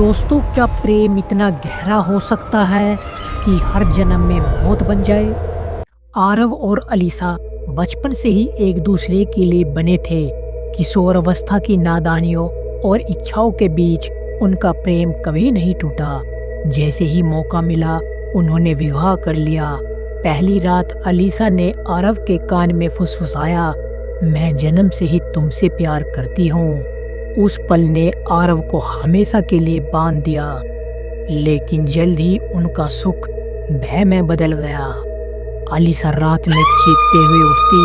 दोस्तों, क्या प्रेम इतना गहरा हो सकता है कि हर जन्म में मौत बन जाए? आरव और अलीसा बचपन से ही एक दूसरे के लिए बने थे। किशोर अवस्था की नादानियों और इच्छाओं के बीच उनका प्रेम कभी नहीं टूटा। जैसे ही मौका मिला, उन्होंने विवाह कर लिया। पहली रात अलीसा ने आरव के कान में फुसफुसाया, मैं जन्म से ही तुमसे प्यार करती हूँ। उस पल ने आरव को हमेशा के लिए बांध दिया। लेकिन जल्द ही उनका सुख भय में बदल गया। अलीसा रात में चीखते हुए उठती,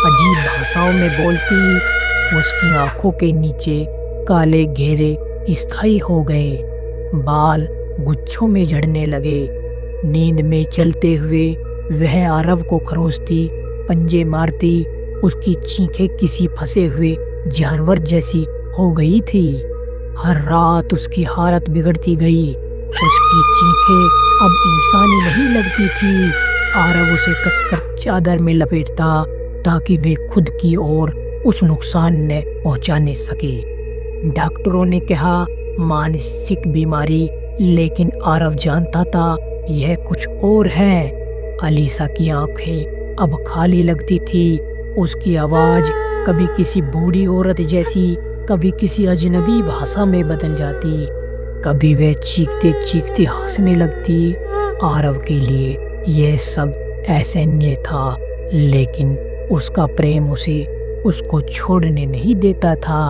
अजीब भाषाओं में बोलती। उसकी आंखों के नीचे काले घेरे स्थायी हो गए, बाल गुच्छों में झड़ने लगे। नींद में चलते हुए वह आरव को खरोचती, पंजे मारती। उसकी चीखें किसी फंसे हुए जानवर जैसी हो गई थी। हर रात उसकी हालत बिगड़ती गई। उसकी चीखें अब इंसानी नहीं लगती थी। आरव उसे कसकर चादर में लपेटता ताकि वे खुद की ओर उस नुकसान न पहुंचाने सके। डॉक्टरों ने कहा मानसिक बीमारी, लेकिन आरव जानता था यह कुछ और है। अलीसा की आंखें अब खाली लगती थी। उसकी आवाज कभी किसी बूढ़ी औरत जैसी, कभी किसी अजनबी भाषा में बदल जाती। कभी वह चीखते चीखते हंसने लगती। आरव के लिए यह सब असहनीय था, लेकिन उसका प्रेम उसे उसको छोड़ने नहीं देता था।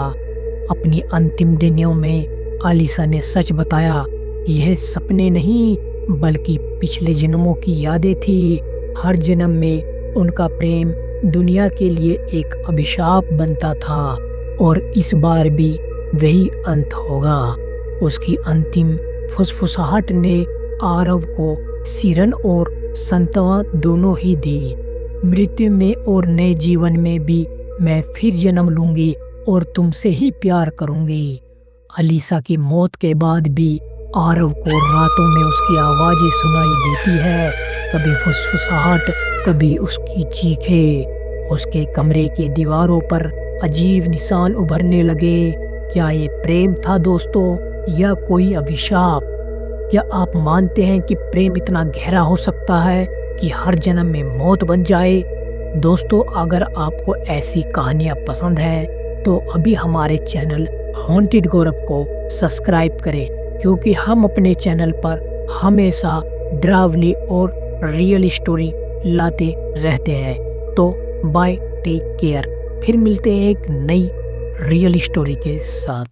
अपनी अंतिम दिनों में अलीसा ने सच बताया, यह सपने नहीं बल्कि पिछले जन्मों की यादें थी। हर जन्म में उनका प्रेम दुनिया के लिए एक अभिशाप बनता था, और इस बार भी वही अंत होगा। उसकी अंतिम फुसफुसाहट ने आरव को सिरन और सांत्वना दोनों ही दी। मृत्यु में और नए जीवन में भी मैं फिर जन्म लूंगी और तुमसे ही प्यार करूंगी। अलीसा की मौत के बाद भी आरव को रातों में उसकी आवाजें सुनाई देती है, कभी फुसफुसाहट, कभी उसकी चीखें। उसके कमरे की दीवारों पर अजीब निशान उभरने लगे। क्या ये प्रेम था दोस्तों, या कोई अभिशाप? क्या आप मानते हैं कि प्रेम इतना गहरा हो सकता है कि हर जन्म में मौत बन जाए? दोस्तों, अगर आपको ऐसी कहानियाँ पसंद हैं तो अभी हमारे चैनल हॉन्टेड गौरव को सब्सक्राइब करें, क्योंकि हम अपने चैनल पर हमेशा डरावनी और रियल स्टोरी लाते रहते हैं। तो बाय, टेक केयर। फिर मिलते हैं एक नई रियल स्टोरी के साथ।